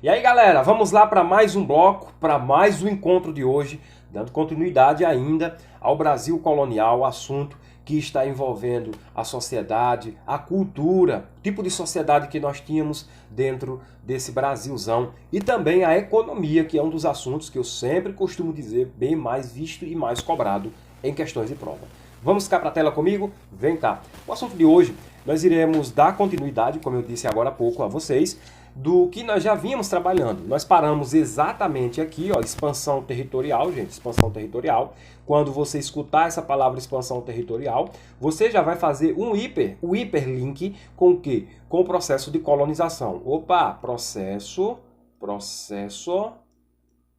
E aí, galera, vamos lá para mais um bloco, para mais um encontro de hoje, dando continuidade ainda ao Brasil colonial, assunto que está envolvendo a sociedade, a cultura, o tipo de sociedade que nós tínhamos dentro desse Brasilzão e também a economia, que é um dos assuntos que eu sempre costumo dizer bem mais visto e mais cobrado em questões de prova. Vamos ficar para a tela comigo? Vem cá. O assunto de hoje, nós iremos dar continuidade, como eu disse agora há pouco a vocês, do que nós já vínhamos trabalhando. Nós paramos exatamente aqui, ó, expansão territorial, gente, expansão territorial. Quando você escutar essa palavra expansão territorial, você já vai fazer o hiperlink com o quê? Com o processo de colonização. Opa, processo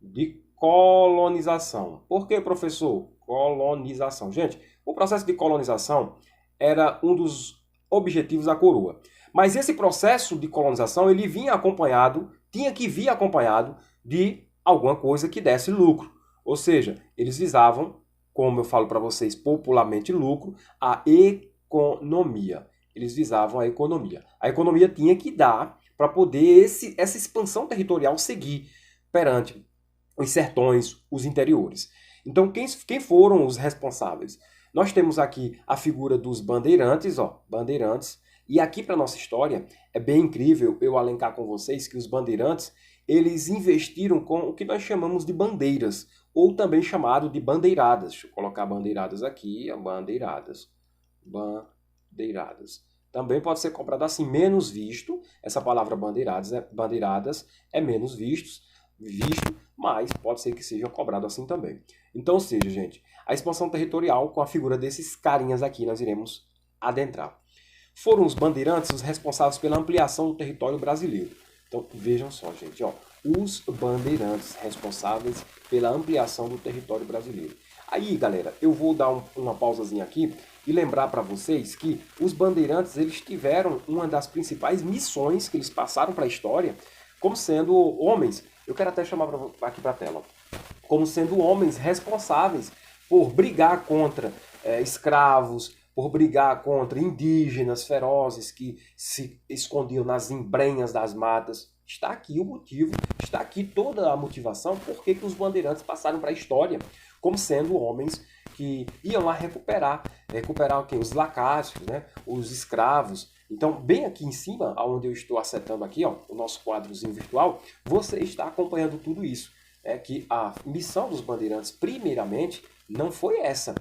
de colonização. Por que, professor? Colonização. Gente, o processo de colonização era um dos objetivos da coroa. Mas esse processo de colonização, ele tinha que vir acompanhado de alguma coisa que desse lucro. Ou seja, eles visavam, como eu falo para vocês, popularmente lucro, a economia. Eles visavam a economia. A economia tinha que dar para poder essa expansão territorial seguir perante os sertões, os interiores. Então, quem foram os responsáveis? Nós temos aqui a figura dos bandeirantes, ó, bandeirantes. E aqui para nossa história é bem incrível eu alencar com vocês que os bandeirantes, eles investiram com o que nós chamamos de bandeiras, ou também chamado de bandeiradas. Deixa eu colocar bandeiradas aqui, bandeiradas. Bandeiradas. Também pode ser comprado assim, menos visto. Essa palavra bandeiradas é menos visto, mas pode ser que seja cobrado assim também. Então, ou seja, gente, a expansão territorial com a figura desses carinhas aqui nós iremos adentrar. Foram os bandeirantes os responsáveis pela ampliação do território brasileiro. Então, vejam só, gente, ó, os bandeirantes responsáveis pela ampliação do território brasileiro. Aí, galera, eu vou dar uma pausazinha aqui e lembrar para vocês que os bandeirantes, eles tiveram uma das principais missões que eles passaram para a história, como sendo homens, eu quero até chamar aqui para a tela, como sendo homens responsáveis por brigar contra escravos, por brigar contra indígenas ferozes que se escondiam nas embrenhas das matas. Está aqui o motivo, está aqui toda a motivação por que os bandeirantes passaram para a história como sendo homens que iam lá recuperar o quê? Os lacácios, né? Os escravos. Então, bem aqui em cima, onde eu estou acertando aqui, ó, o nosso quadrozinho virtual, você está acompanhando tudo isso. Que a missão dos bandeirantes, primeiramente, não foi essa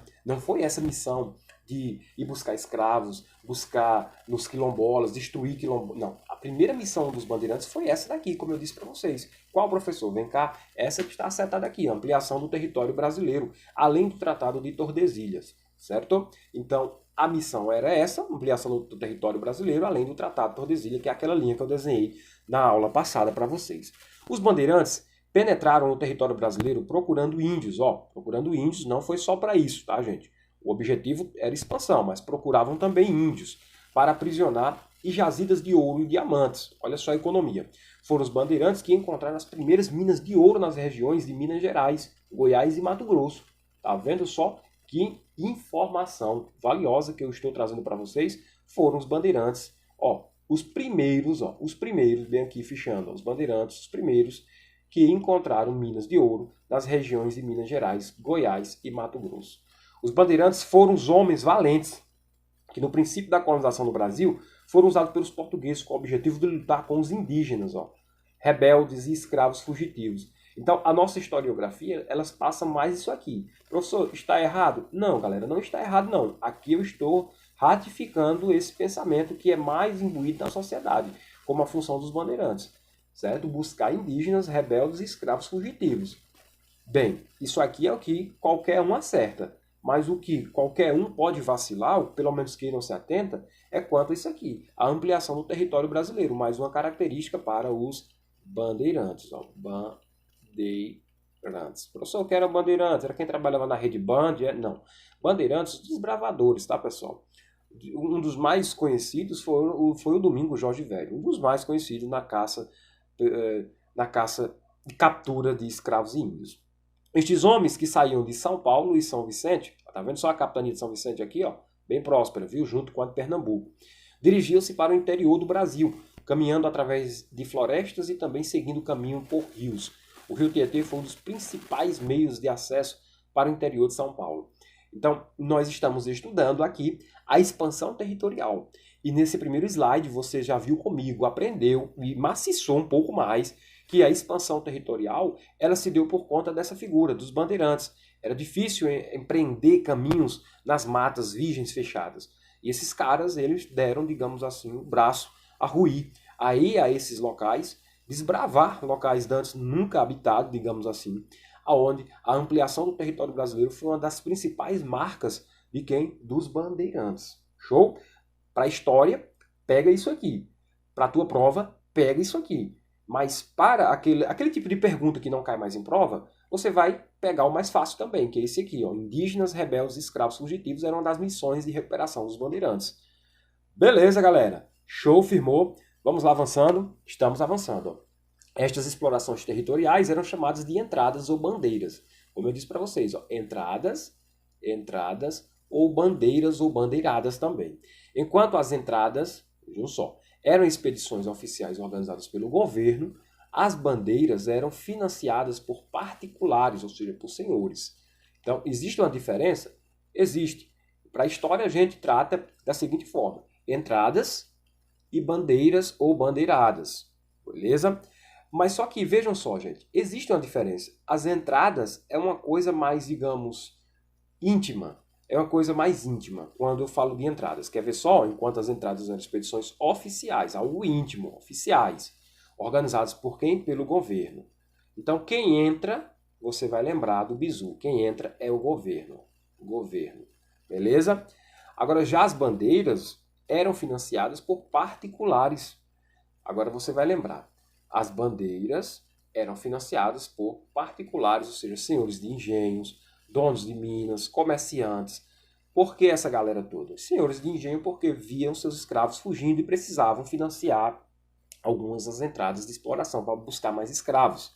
missão de ir buscar escravos, buscar nos quilombolas, destruir quilombolas. Não, a primeira missão dos bandeirantes foi essa daqui, como eu disse para vocês. Qual, professor? Vem cá, essa que está acertada aqui, ampliação do território brasileiro, além do Tratado de Tordesilhas, certo? Então, a missão era essa, ampliação do território brasileiro, além do Tratado de Tordesilhas, que é aquela linha que eu desenhei na aula passada para vocês. Os bandeirantes penetraram no território brasileiro procurando índios, ó, procurando índios não foi só para isso, tá, gente? O objetivo era expansão, mas procuravam também índios para aprisionar e jazidas de ouro e diamantes. Olha só a economia. Foram os bandeirantes que encontraram as primeiras minas de ouro nas regiões de Minas Gerais, Goiás e Mato Grosso. Tá vendo só que informação valiosa que eu estou trazendo para vocês? Foram os bandeirantes, ó, os primeiros, bem aqui fichando, os bandeirantes, os primeiros que encontraram minas de ouro nas regiões de Minas Gerais, Goiás e Mato Grosso. Os bandeirantes foram os homens valentes que no princípio da colonização do Brasil foram usados pelos portugueses com o objetivo de lutar com os indígenas, ó, rebeldes e escravos fugitivos. Então, a nossa historiografia, elas passam mais isso aqui. Professor, está errado? Não, galera, não está errado não. Aqui eu estou ratificando esse pensamento que é mais imbuído na sociedade, como a função dos bandeirantes, certo? Buscar indígenas, rebeldes e escravos fugitivos. Bem, isso aqui é o que qualquer um acerta. Mas o que qualquer um pode vacilar, ou pelo menos quem não se atenta, é quanto a isso aqui. A ampliação do território brasileiro, mais uma característica para os bandeirantes. Ó, bandeirantes. Professor, eu quero bandeirantes. Era quem trabalhava na rede Band? Não. Bandeirantes, desbravadores, tá, pessoal? Um dos mais conhecidos foi o Domingos Jorge Velho. Um dos mais conhecidos na caça de captura de escravos e índios. Estes homens que saíam de São Paulo e São Vicente, tá vendo só a capitania de São Vicente aqui, ó, bem próspera, viu, junto com a de Pernambuco, dirigiam-se para o interior do Brasil, caminhando através de florestas e também seguindo o caminho por rios. O rio Tietê foi um dos principais meios de acesso para o interior de São Paulo. Então, nós estamos estudando aqui a expansão territorial. E nesse primeiro slide você já viu comigo, aprendeu e maciçou um pouco mais que a expansão territorial ela se deu por conta dessa figura, dos bandeirantes. Era difícil empreender caminhos nas matas virgens fechadas. E esses caras, eles deram, digamos assim, o braço a ruir. Aí a esses locais, desbravar locais antes nunca habitados, digamos assim, aonde a ampliação do território brasileiro foi uma das principais marcas de quem? Dos bandeirantes. Show? Para a história, pega isso aqui. Para a tua prova, pega isso aqui. Mas para aquele tipo de pergunta que não cai mais em prova, você vai pegar o mais fácil também, que é esse aqui. Ó. Indígenas, rebeldes e escravos fugitivos eram uma das missões de recuperação dos bandeirantes. Beleza, galera? Show, firmou. Vamos lá avançando? Estamos avançando. Ó. Estas explorações territoriais eram chamadas de entradas ou bandeiras. Como eu disse para vocês, ó, entradas ou bandeiras ou bandeiradas também. Enquanto as entradas, vejam só, eram expedições oficiais organizadas pelo governo, as bandeiras eram financiadas por particulares, ou seja, por senhores. Então, existe uma diferença? Existe. Para a história, a gente trata da seguinte forma: entradas e bandeiras ou bandeiradas. Beleza? Mas só que, vejam só, gente, existe uma diferença. As entradas é uma coisa mais, digamos, íntima. É uma coisa mais íntima quando eu falo de entradas. Quer ver só? Enquanto as entradas eram expedições oficiais, algo íntimo, oficiais, organizadas por quem? Pelo governo. Então, quem entra, você vai lembrar do bizu. Quem entra é o governo. O governo. Beleza? Agora, já as bandeiras eram financiadas por particulares. Agora você vai lembrar. As bandeiras eram financiadas por particulares, ou seja, senhores de engenhos, donos de minas, comerciantes. Por que essa galera toda? Senhores de engenho porque viam seus escravos fugindo e precisavam financiar algumas das entradas de exploração para buscar mais escravos.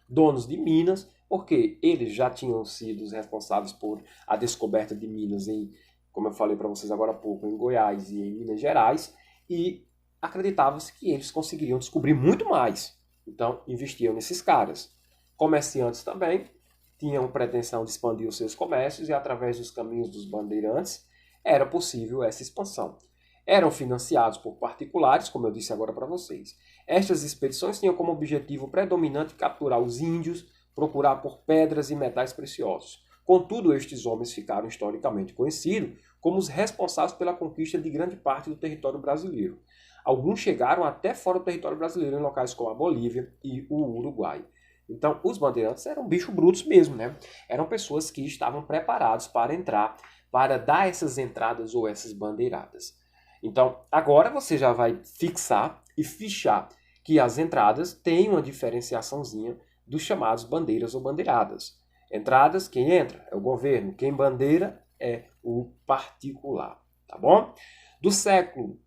Donos de minas porque eles já tinham sido os responsáveis por a descoberta de minas em, como eu falei para vocês agora há pouco, em Goiás e em Minas Gerais, e acreditava-se que eles conseguiriam descobrir muito mais. Então, investiam nesses caras. Comerciantes também tinham pretensão de expandir os seus comércios e, através dos caminhos dos bandeirantes, era possível essa expansão. Eram financiados por particulares, como eu disse agora para vocês. Estas expedições tinham como objetivo predominante capturar os índios, procurar por pedras e metais preciosos. Contudo, estes homens ficaram historicamente conhecidos como os responsáveis pela conquista de grande parte do território brasileiro. Alguns chegaram até fora do território brasileiro, em locais como a Bolívia e o Uruguai. Então, os bandeirantes eram bichos brutos mesmo, né? Eram pessoas que estavam preparados para entrar, para dar essas entradas ou essas bandeiradas. Então, agora você já vai fixar e fichar que as entradas têm uma diferenciaçãozinha dos chamados bandeiras ou bandeiradas. Entradas, quem entra é o governo, quem bandeira é o particular, tá bom? Do século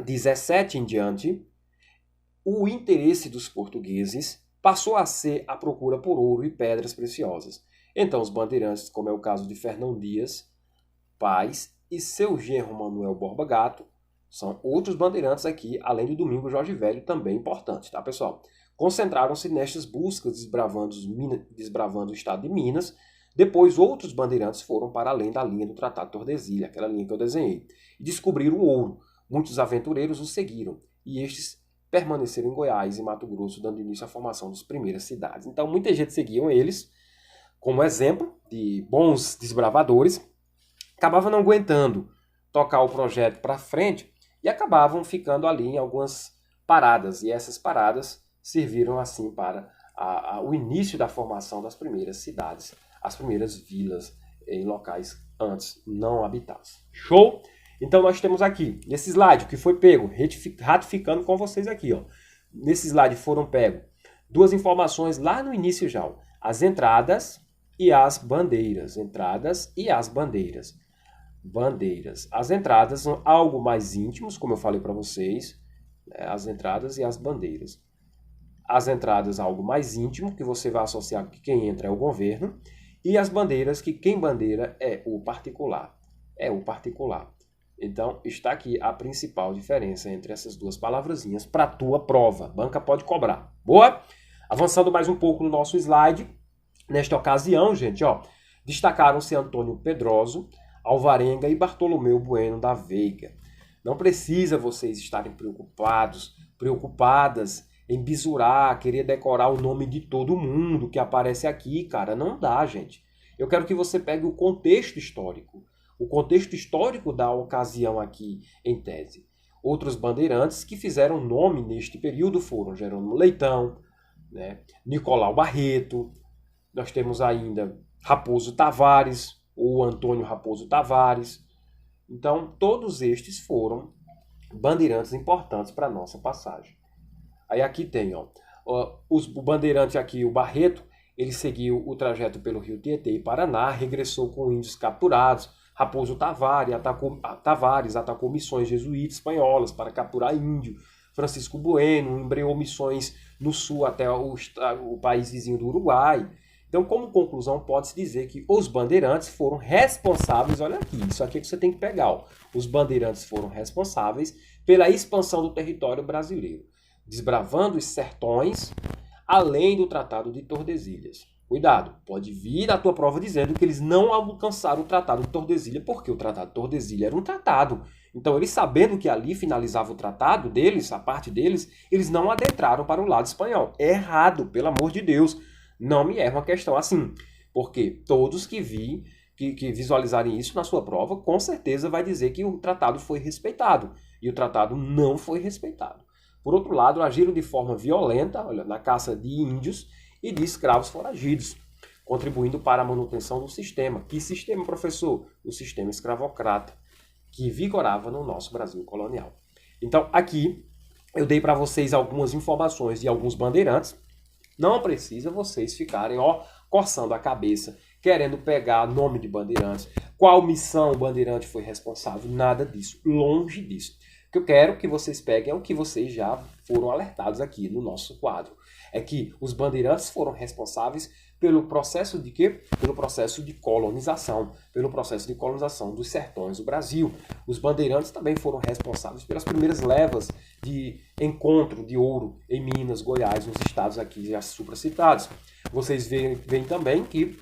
17 em diante, o interesse dos portugueses passou a ser a procura por ouro e pedras preciosas. Então, os bandeirantes, como é o caso de Fernão Dias Paz e seu genro Manuel Borba Gato, são outros bandeirantes aqui, além do Domingo Jorge Velho, também importante, tá, pessoal? Concentraram-se nestas buscas, desbravando o estado de Minas. Depois, outros bandeirantes foram para além da linha do Tratado de Tordesilhas, aquela linha que eu desenhei, e descobriram o ouro. Muitos aventureiros os seguiram, e estes permaneceram em Goiás e Mato Grosso, dando início à formação das primeiras cidades. Então, muita gente seguiam eles como exemplo de bons desbravadores, acabavam não aguentando tocar o projeto para frente e acabavam ficando ali em algumas paradas. E essas paradas serviram assim para o início da formação das primeiras cidades, as primeiras vilas em locais antes não habitados. Show? Então nós temos aqui, nesse slide, o que foi pego, ratificando com vocês aqui, ó. Nesse slide foram pego duas informações lá no início já, ó, as entradas e as bandeiras. Entradas e as bandeiras. Bandeiras. As entradas são algo mais íntimos, como eu falei para vocês, né, as entradas e as bandeiras. As entradas algo mais íntimo, que você vai associar que quem entra é o governo, e as bandeiras, que quem bandeira é o particular. É o particular. Então, está aqui a principal diferença entre essas duas palavrazinhas para a tua prova. Banca pode cobrar. Boa? Avançando mais um pouco no nosso slide. Nesta ocasião, gente, ó, destacaram-se Antônio Pedroso, Alvarenga e Bartolomeu Bueno da Veiga. Não precisa vocês estarem preocupadas em bisurar, querer decorar o nome de todo mundo que aparece aqui, cara. Não dá, gente. Eu quero que você pegue o contexto histórico. O contexto histórico da ocasião aqui em tese. Outros bandeirantes que fizeram nome neste período foram Jerônimo Leitão, né, Nicolau Barreto, nós temos ainda Raposo Tavares, ou Antônio Raposo Tavares. Então, todos estes foram bandeirantes importantes para a nossa passagem. Aí aqui tem, ó, o bandeirante aqui, o Barreto, ele seguiu o trajeto pelo Rio Tietê e Paraná, regressou com índios capturados. Raposo Tavares atacou missões jesuítas espanholas para capturar índio. Francisco Bueno embreou missões no sul até o país vizinho do Uruguai. Então, como conclusão, pode-se dizer que os bandeirantes foram responsáveis, olha aqui, isso aqui é que você tem que pegar, ó. Os bandeirantes foram responsáveis pela expansão do território brasileiro, desbravando os sertões, além do Tratado de Tordesilhas. Cuidado, pode vir a tua prova dizendo que eles não alcançaram o Tratado de Tordesilhas, porque o Tratado de Tordesilhas era um tratado. Então, eles sabendo que ali finalizava o tratado deles, a parte deles, eles não adentraram para o lado espanhol. É errado, pelo amor de Deus. Não me erra uma questão assim. Porque todos que visualizarem isso na sua prova, com certeza vai dizer que o tratado foi respeitado. E o tratado não foi respeitado. Por outro lado, agiram de forma violenta, olha, na caça de índios e de escravos foragidos, contribuindo para a manutenção do sistema. Que sistema, professor? O sistema escravocrata, que vigorava no nosso Brasil colonial. Então, aqui, eu dei para vocês algumas informações de alguns bandeirantes. Não precisa vocês ficarem, ó, coçando a cabeça, querendo pegar nome de bandeirantes, qual missão o bandeirante foi responsável, nada disso, longe disso. O que eu quero que vocês peguem é o que vocês já foram alertados aqui no nosso quadro. É que os bandeirantes foram responsáveis pelo processo de quê? Pelo processo de colonização, pelo processo de colonização dos sertões do Brasil. Os bandeirantes também foram responsáveis pelas primeiras levas de encontro de ouro em Minas, Goiás, nos estados aqui já supracitados. Vocês veem também que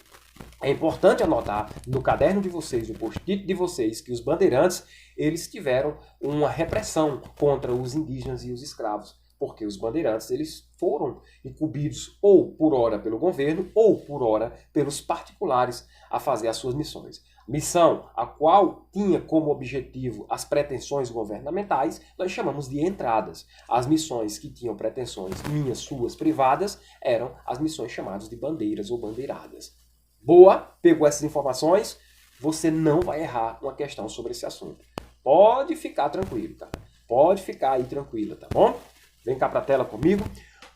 é importante anotar no caderno de vocês, no post-it de vocês, que os bandeirantes eles tiveram uma repressão contra os indígenas e os escravos. Porque os bandeirantes eles foram incumbidos ou por ora pelo governo ou por ora pelos particulares a fazer as suas missões. Missão a qual tinha como objetivo as pretensões governamentais, nós chamamos de entradas. As missões que tinham pretensões minhas, suas, privadas, eram as missões chamadas de bandeiras ou bandeiradas. Boa? Pegou essas informações? Você não vai errar uma questão sobre esse assunto. Pode ficar tranquilo, tá? Pode ficar aí tranquila, tá bom? Vem cá para a tela comigo.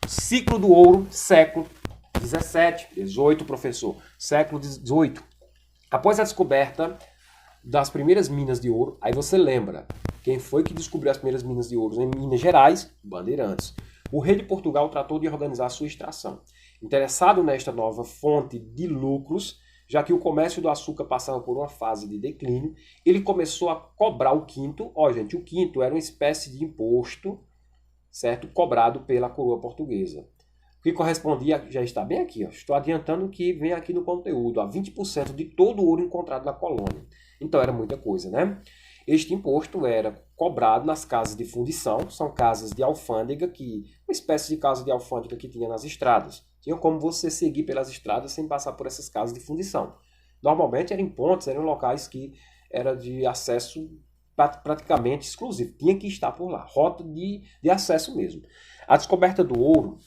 Ciclo do ouro, século 17, 18, professor. Século 18. Após a descoberta das primeiras minas de ouro, aí você lembra, quem foi que descobriu as primeiras minas de ouro em Minas Gerais? Bandeirantes. O rei de Portugal tratou de organizar sua extração. Interessado nesta nova fonte de lucros, já que o comércio do açúcar passava por uma fase de declínio, ele começou a cobrar o quinto. Ó, gente, o quinto era uma espécie de imposto, certo? Cobrado pela coroa portuguesa. O que correspondia, já está bem aqui, ó. Estou adiantando o que vem aqui no conteúdo, a 20% de todo o ouro encontrado na colônia. Então era muita coisa, né? Este imposto era cobrado nas casas de fundição, são casas de alfândega, uma espécie de casa de alfândega que tinha nas estradas. Tinha como você seguir pelas estradas sem passar por essas casas de fundição. Normalmente eram em pontos, eram locais que era de acesso praticamente exclusivo, tinha que estar por lá, rota de acesso mesmo. A descoberta do ouro,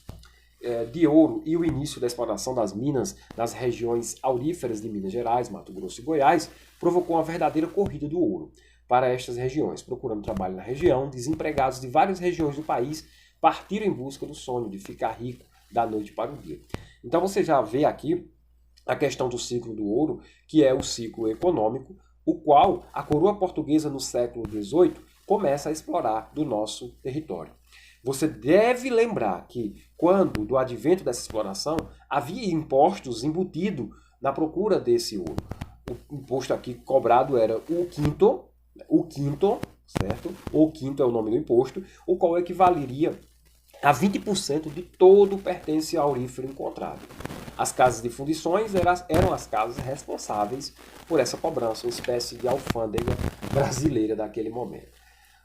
e o início da exploração das minas nas regiões auríferas de Minas Gerais, Mato Grosso e Goiás provocou uma verdadeira corrida do ouro para estas regiões. Procurando trabalho na região, desempregados de várias regiões do país partiram em busca do sonho de ficar rico da noite para o dia. Então você já vê aqui a questão do ciclo do ouro, que é o ciclo econômico, o qual a coroa portuguesa no século XVIII começa a explorar do nosso território. Você deve lembrar que, quando do advento dessa exploração, havia impostos embutidos na procura desse ouro. O imposto aqui cobrado era o quinto, o quinto, certo? O quinto é o nome do imposto, o qual equivaleria a 20% de todo o pertence aurífero encontrado. As casas de fundições eram as casas responsáveis por essa cobrança, uma espécie de alfândega brasileira daquele momento.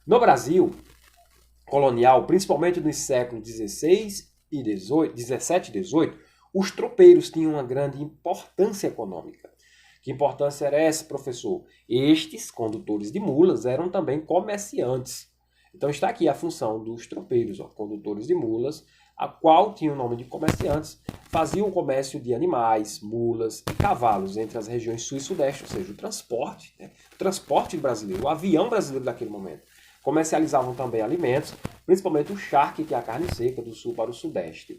No Brasil colonial, principalmente nos séculos XVI e XVII e XVIII, os tropeiros tinham uma grande importância econômica. Que importância era essa, professor? Estes condutores de mulas eram também comerciantes. Então está aqui a função dos tropeiros, condutores de mulas, a qual tinha o nome de comerciantes, faziam o comércio de animais, mulas e cavalos entre as regiões sul e sudeste, ou seja, o transporte brasileiro, o avião brasileiro daquele momento. Comercializavam também alimentos, principalmente o charque, que é a carne seca, do sul para o sudeste.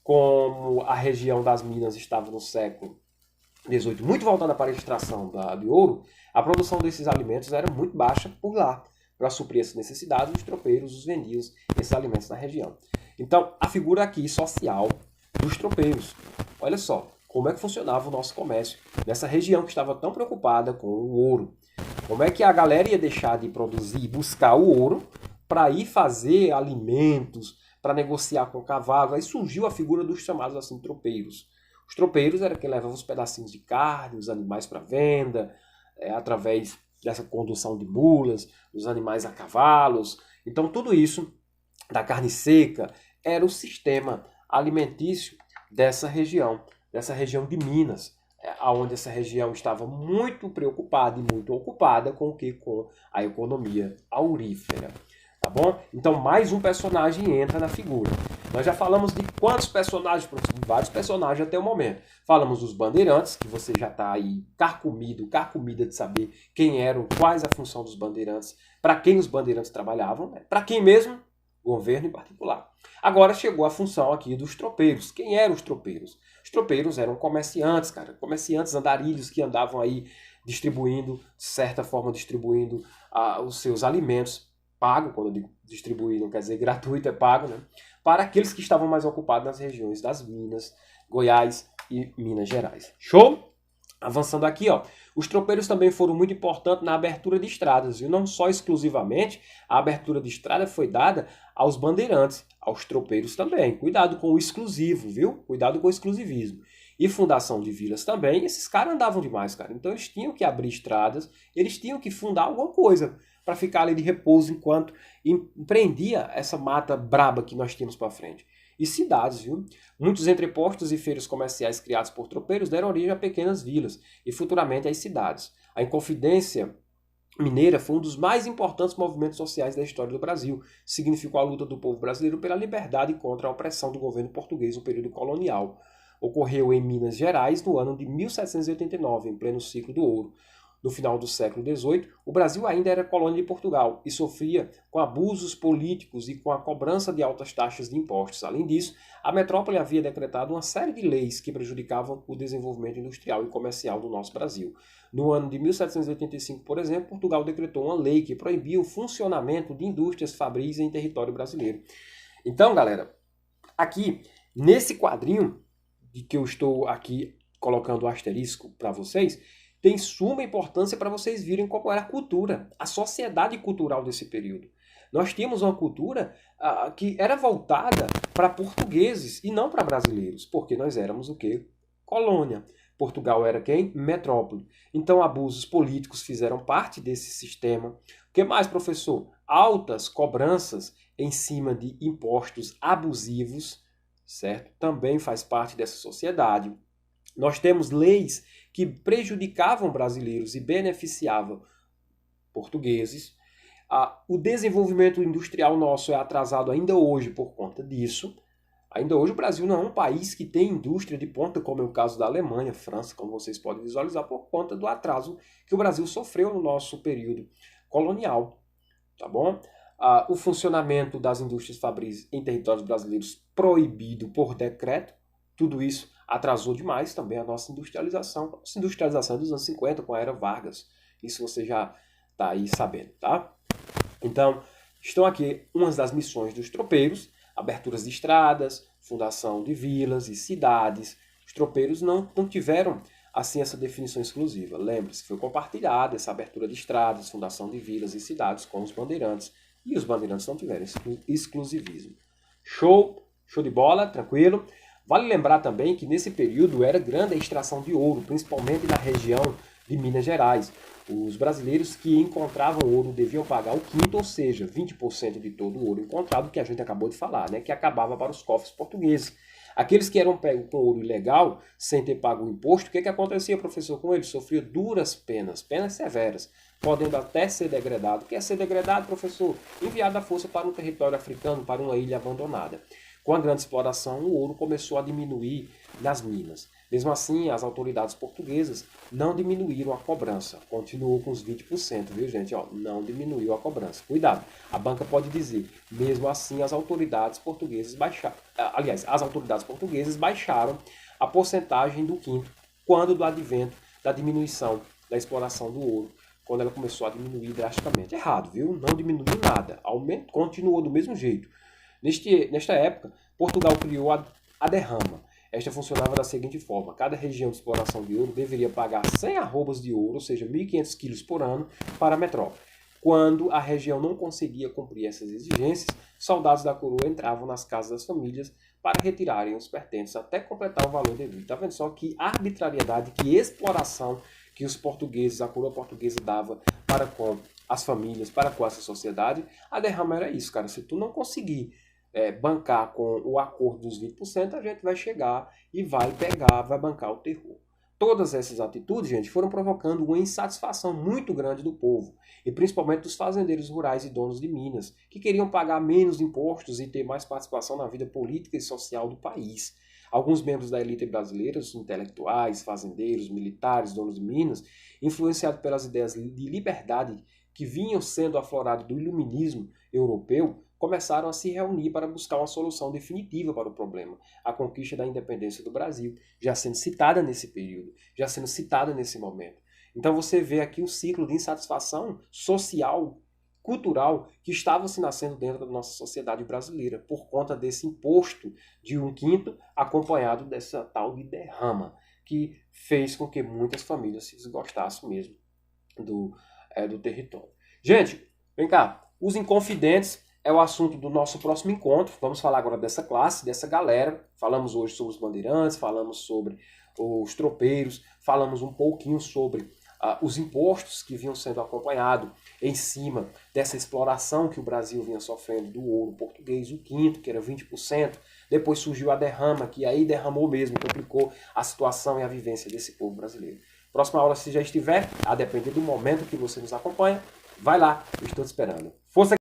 Como a região das Minas estava no século XVIII muito voltada para a extração de ouro, a produção desses alimentos era muito baixa por lá. Para suprir essas necessidades, os tropeiros os vendiam esses alimentos na região. Então, a figura aqui social dos tropeiros. Olha só, como é que funcionava o nosso comércio nessa região que estava tão preocupada com o ouro. Como é que a galera ia deixar de produzir e buscar o ouro para ir fazer alimentos, para negociar com cavalos? Aí surgiu a figura dos chamados assim tropeiros. Os tropeiros eram quem levava os pedacinhos de carne, os animais para venda, através dessa condução de mulas, dos animais a cavalos. Então tudo isso, da carne seca, era o sistema alimentício dessa região de Minas, onde essa região estava muito preocupada e muito ocupada com o que? Com a economia aurífera. Tá bom? Então mais um personagem entra na figura. Nós já falamos de quantos personagens, professor? Vários personagens até o momento. Falamos dos bandeirantes, que você já está aí carcomida de saber quem eram, quais a função dos bandeirantes, para quem os bandeirantes trabalhavam, né? Para quem mesmo? O governo em particular. Agora chegou a função aqui dos tropeiros. Quem eram os tropeiros? Os tropeiros eram comerciantes, cara. Comerciantes andarilhos que andavam aí distribuindo, de certa forma, distribuindo os seus alimentos. Pago, quando eu digo distribuir, não quer dizer gratuito, é pago, né? Para aqueles que estavam mais ocupados nas regiões das Minas, Goiás e Minas Gerais. Show? Avançando aqui, ó. Os tropeiros também foram muito importantes na abertura de estradas, e não só exclusivamente, a abertura de estrada foi dada aos bandeirantes, aos tropeiros também. Cuidado com o exclusivo, viu? Cuidado com o exclusivismo. E fundação de vilas também, esses caras andavam demais, cara. Então eles tinham que abrir estradas, eles tinham que fundar alguma coisa para ficar ali de repouso enquanto empreendia essa mata braba que nós tínhamos para frente. E cidades, viu? Muitos entrepostos e feiras comerciais criados por tropeiros deram origem a pequenas vilas e futuramente às cidades. A Inconfidência Mineira foi um dos mais importantes movimentos sociais da história do Brasil. Significou a luta do povo brasileiro pela liberdade contra a opressão do governo português no período colonial. Ocorreu em Minas Gerais no ano de 1789, em pleno ciclo do ouro. No final do século XVIII, o Brasil ainda era colônia de Portugal e sofria com abusos políticos e com a cobrança de altas taxas de impostos. Além disso, a metrópole havia decretado uma série de leis que prejudicavam o desenvolvimento industrial e comercial do nosso Brasil. No ano de 1785, por exemplo, Portugal decretou uma lei que proibia o funcionamento de indústrias fabris em território brasileiro. Então, galera, aqui, nesse quadrinho de que eu estou aqui colocando o asterisco para vocês, tem suma importância para vocês virem como era a cultura, a sociedade cultural desse período. Nós tínhamos uma cultura que era voltada para portugueses e não para brasileiros, porque nós éramos o quê? Colônia. Portugal era quem? Metrópole. Então abusos políticos fizeram parte desse sistema. O que mais, professor? Altas cobranças em cima de impostos abusivos, certo? Também faz parte dessa sociedade. Nós temos leis que prejudicavam brasileiros e beneficiavam portugueses. O desenvolvimento industrial nosso é atrasado ainda hoje por conta disso. Ainda hoje o Brasil não é um país que tem indústria de ponta, como é o caso da Alemanha, França, como vocês podem visualizar, por conta do atraso que o Brasil sofreu no nosso período colonial. Tá bom? O funcionamento das indústrias fabris em territórios brasileiros proibido por decreto. Tudo isso atrasou demais também a nossa industrialização. A nossa industrialização dos anos 50 com a Era Vargas. Isso você já está aí sabendo, tá? Então, estão aqui umas das missões dos tropeiros: aberturas de estradas, fundação de vilas e cidades. Os tropeiros não tiveram assim essa definição exclusiva. Lembre-se, foi compartilhada essa abertura de estradas, fundação de vilas e cidades com os bandeirantes, e os bandeirantes não tiveram exclusivismo. Show? Show de bola? Tranquilo? Vale lembrar também que nesse período era grande a extração de ouro, principalmente na região de Minas Gerais. Os brasileiros que encontravam ouro deviam pagar o quinto, ou seja, 20% de todo o ouro encontrado, que a gente acabou de falar, né, que acabava para os cofres portugueses. Aqueles que eram pegos com ouro ilegal, sem ter pago o imposto, o que acontecia, professor, com eles? Sofria duras penas, penas severas, podendo até ser degradado. O que é ser degradado, professor? Enviado à força para um território africano, para uma ilha abandonada. Com a grande exploração, o ouro começou a diminuir nas minas. Mesmo assim, as autoridades portuguesas não diminuíram a cobrança. Continuou com os 20%, viu, gente? Ó, não diminuiu a cobrança. Cuidado, a banca pode dizer, mesmo assim, as autoridades portuguesas baixaram. Aliás, as autoridades portuguesas baixaram a porcentagem do quinto quando do advento da diminuição da exploração do ouro, quando ela começou a diminuir drasticamente. Errado, viu? Não diminuiu nada. Continuou do mesmo jeito. Nesta época, Portugal criou a derrama. Esta funcionava da seguinte forma: cada região de exploração de ouro deveria pagar 100 arrobas de ouro, ou seja, 1.500 quilos por ano, para a metrópole. Quando a região não conseguia cumprir essas exigências, soldados da coroa entravam nas casas das famílias para retirarem os pertences até completar o valor devido. Está vendo só que arbitrariedade, que exploração que os portugueses, a coroa portuguesa dava para com as famílias, para com essa sociedade. A derrama era isso, cara. Se tu não conseguir bancar com o acordo dos 20%, a gente vai chegar e vai bancar o terror. Todas essas atitudes, gente, foram provocando uma insatisfação muito grande do povo, e principalmente dos fazendeiros rurais e donos de minas, que queriam pagar menos impostos e ter mais participação na vida política e social do país. Alguns membros da elite brasileira, os intelectuais, fazendeiros, militares, donos de minas, influenciados pelas ideias de liberdade que vinham sendo afloradas do iluminismo europeu, começaram a se reunir para buscar uma solução definitiva para o problema. A conquista da independência do Brasil, já sendo citada nesse período, já sendo citada nesse momento. Então você vê aqui um ciclo de insatisfação social, cultural, que estava se nascendo dentro da nossa sociedade brasileira, por conta desse imposto de 1/5, acompanhado dessa tal de derrama, que fez com que muitas famílias se desgostassem mesmo do território. Gente, vem cá, os Inconfidentes é o assunto do nosso próximo encontro. Vamos falar agora dessa classe, dessa galera. Falamos hoje sobre os bandeirantes, falamos sobre os tropeiros, falamos um pouquinho sobre os impostos que vinham sendo acompanhados em cima dessa exploração que o Brasil vinha sofrendo do ouro português, o quinto, que era 20%. Depois surgiu a derrama, que aí derramou mesmo, complicou a situação e a vivência desse povo brasileiro. Próxima aula, se já estiver, a depender do momento que você nos acompanha, vai lá, eu estou te esperando.